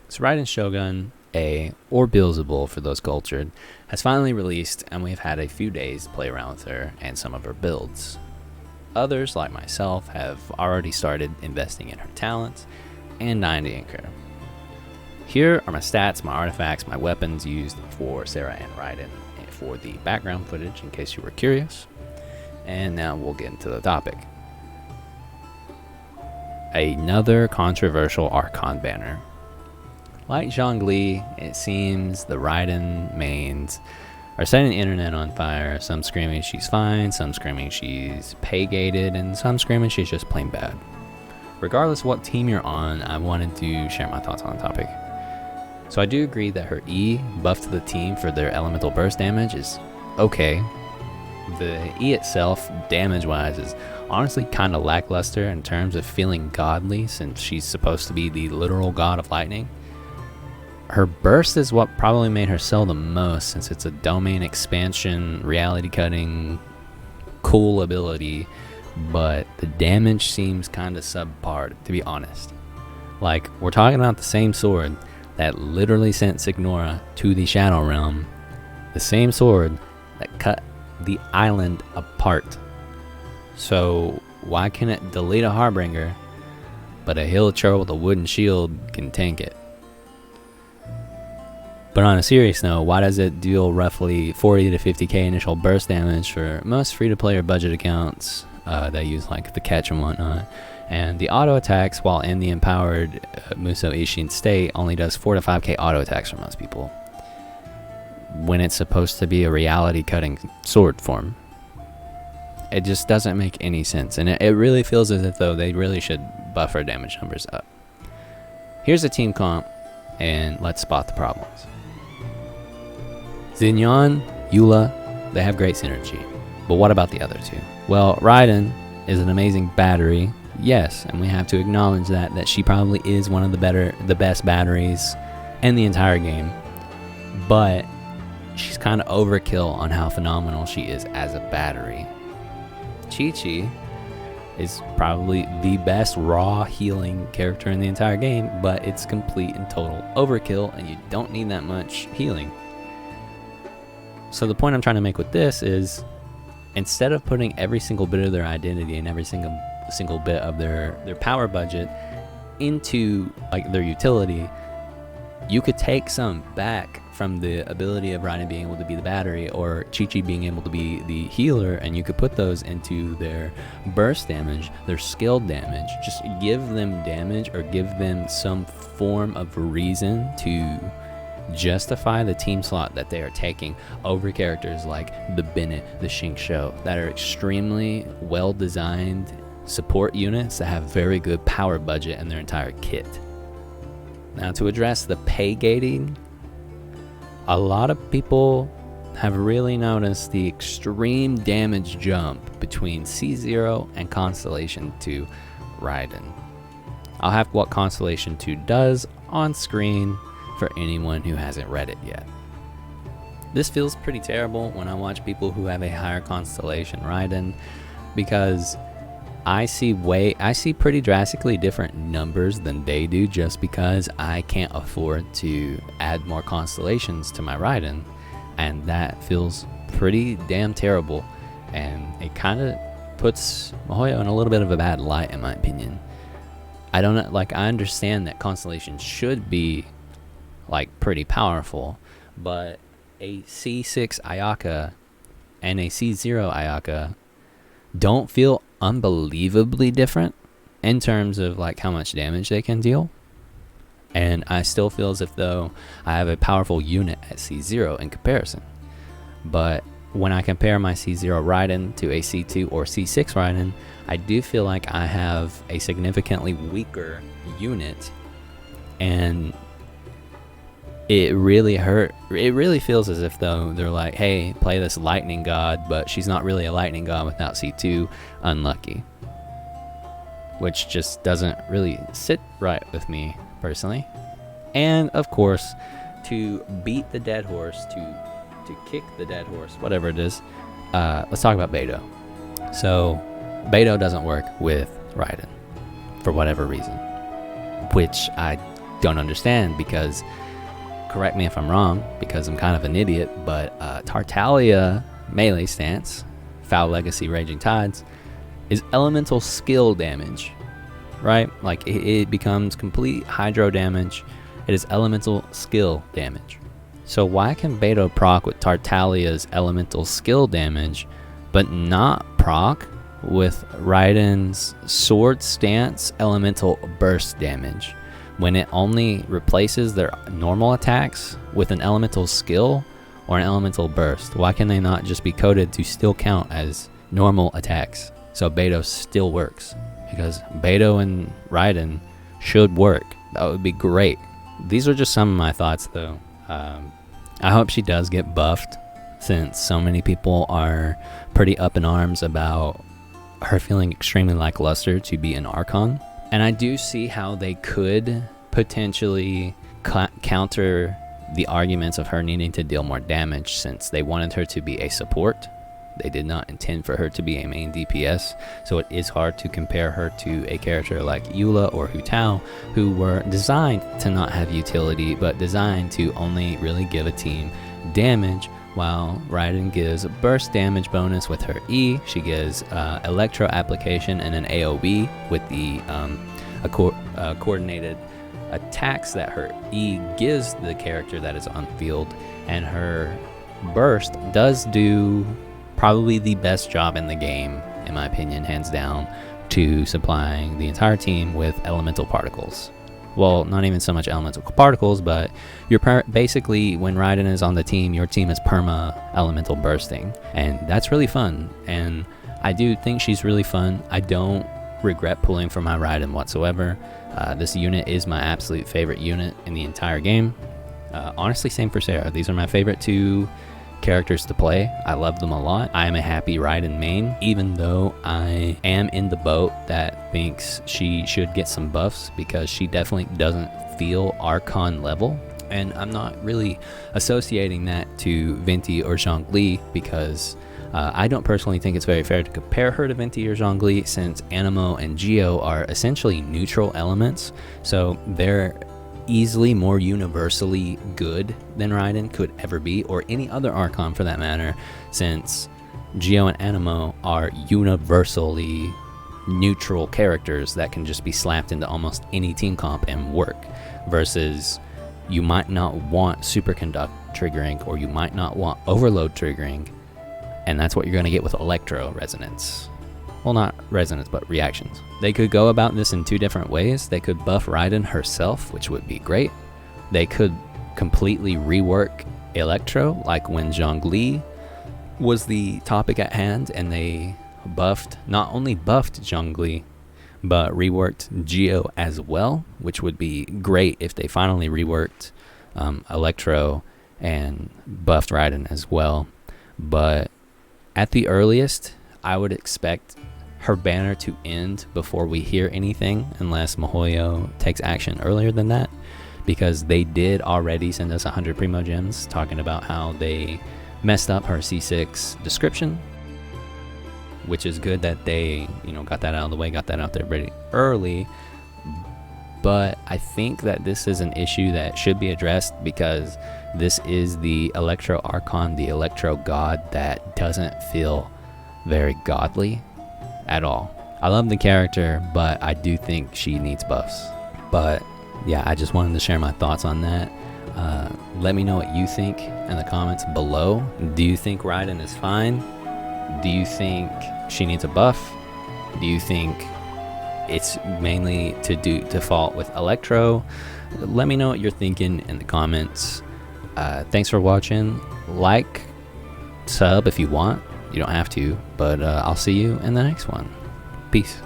So Raiden Shogun A, or Beelzebul for those cultured, has finally released, and we've had a few days to play around with her and some of her builds. Others, like myself, have already started investing in her talents and dying to ink her. Here are my stats, my artifacts, my weapons used for Sarah and Raiden for the background footage in case you were curious. And now we'll get into the topic. Another controversial Archon banner. Like Zhongli, it seems the Raiden mains are setting the internet on fire. Some screaming she's fine, some screaming she's pay-gated, and some screaming she's just plain bad. Regardless of what team you're on, I wanted to share my thoughts on the topic. So I do agree that her E buff to the team for their elemental burst damage is okay. The E itself, damage-wise, is honestly kind of lackluster in terms of feeling godly, since she's supposed to be the literal god of lightning. Her burst is what probably made her sell the most, since it's a domain expansion, reality cutting, cool ability, but the damage seems kind of subpar, to be honest. Like, we're talking about the same sword that literally sent Signora to the Shadow Realm, the same sword that cut the island apart. So why can it delete a Harbinger, but a Hilichurl with a wooden shield can tank it? But on a serious note, why does it deal roughly 40 to 50k initial burst damage for most free-to-play or budget accounts that use like the catch and whatnot? And the auto attacks, while in the empowered Musou Ishin state, only does 4 to 5k auto attacks for most people, when it's supposed to be a reality cutting sword form. It just doesn't make any sense, and it really feels as if though they really should buff our damage numbers up. Here's a team comp, and let's spot the problems. Xinyan, Eula, they have great synergy, but what about the other two? Well, Raiden is an amazing battery, yes, and we have to acknowledge that she probably is one of the best batteries in the entire game, but she's kind of overkill on how phenomenal she is as a battery. Chi-Chi is probably the best raw healing character in the entire game, but it's complete and total overkill, and you don't need that much healing. So the point I'm trying to make with this is, instead of putting every single bit of their identity and every single bit of their power budget into like their utility, you could take some back from the ability of Raiden being able to be the battery, or Chi-Chi being able to be the healer, and you could put those into their burst damage, their skilled damage. Just give them damage, or give them some form of reason to justify the team slot that they are taking over characters like the Bennett, the Xingqiu, that are extremely well designed support units that have very good power budget in their entire kit. Now, to address the pay gating, a lot of people have really noticed the extreme damage jump between C0 and Constellation 2 Raiden. I'll have what Constellation 2 does on screen for anyone who hasn't read it yet. This feels pretty terrible when I watch people who have a higher Constellation Raiden, because I see pretty drastically different numbers than they do, just because I can't afford to add more constellations to my Raiden, and that feels pretty damn terrible, and it kind of puts Mihoyo in a little bit of a bad light, in my opinion. I understand that constellations should be like pretty powerful, but a C6 Ayaka and a C0 Ayaka don't feel unbelievably different in terms of like how much damage they can deal, and I still feel as if though I have a powerful unit at C0 in comparison. But when I compare my C0 Raiden to a C2 or C6 Raiden, I do feel like I have a significantly weaker unit, and it really feels as if though they're like, hey, play this lightning god, but she's not really a lightning god without C2, unlucky. Which just doesn't really sit right with me personally. And of course, to beat the dead horse, to kick the dead horse, whatever it is, let's talk about Beidou. So Beidou doesn't work with Raiden for whatever reason, which I don't understand, because, correct me if I'm wrong, because I'm kind of an idiot, but Tartaglia melee stance, Foul Legacy Raging Tides, is elemental skill damage, right? Like, it becomes complete hydro damage. It is elemental skill damage. So why can Beto proc with Tartaglia's elemental skill damage, but not proc with Raiden's sword stance elemental burst damage, when it only replaces their normal attacks with an elemental skill or an elemental burst? Why can they not just be coded to still count as normal attacks, so Beto still works? Because Beto and Raiden should work. That would be great. These are just some of my thoughts, though. I hope she does get buffed, since so many people are pretty up in arms about her feeling extremely lackluster to be an Archon. And I do see how they could potentially counter the arguments of her needing to deal more damage, since they wanted her to be a support. They did not intend for her to be a main DPS, so it is hard to compare her to a character like Eula or Hu Tao, who were designed to not have utility, but designed to only really give a team damage, while Raiden gives a burst damage bonus with her E. She gives electro application and an AoE with the coordinated attacks that her E gives the character that is on field, and her burst does do probably the best job in the game, in my opinion, hands down, to supplying the entire team with elemental particles. Well, not even so much elemental particles, but you're basically, when Raiden is on the team, your team is perma elemental bursting, and that's really fun. And I do think she's really fun. I don't regret pulling for my Raiden whatsoever. This unit is my absolute favorite unit in the entire game. Honestly, same for Sarah. These are my favorite two characters to play. I love them a lot. I am a happy Raiden main, even though I am in the boat that thinks she should get some buffs, because she definitely doesn't feel Archon level. And I'm not really associating that to Venti or Zhongli, because I don't personally think it's very fair to compare her to Venti or Zhongli, since Anemo and Geo are essentially neutral elements, so they're easily more universally good than Raiden could ever be, or any other Archon for that matter, since Geo and Anemo are universally neutral characters that can just be slapped into almost any team comp and work, versus you might not want superconduct triggering, or you might not want overload triggering, and that's what you're going to get with electro resonance. Well, not resonance, but reactions. They could go about this in two different ways. They could buff Raiden herself, which would be great. They could completely rework Electro, like when Zhongli was the topic at hand, and they not only buffed Zhongli, but reworked Geo as well, which would be great if they finally reworked Electro and buffed Raiden as well. But at the earliest, I would expect her banner to end before we hear anything, unless MiHoYo takes action earlier than that, because they did already send us 100 Primo Gems talking about how they messed up her C6 description, which is good that they, got that out of the way, got that out there pretty early. But I think that this is an issue that should be addressed, because this is the Electro Archon, the Electro God, that doesn't feel very godly at all. I love the character, but I do think she needs buffs. But yeah, I just wanted to share my thoughts on that. Let me know what you think in the comments below. Do you think Raiden is fine? Do you think she needs a buff? Do you think it's mainly to fault with Electro? Let me know what you're thinking in the comments. Thanks for watching. Like, sub if you want. You don't have to, but I'll see you in the next one. Peace.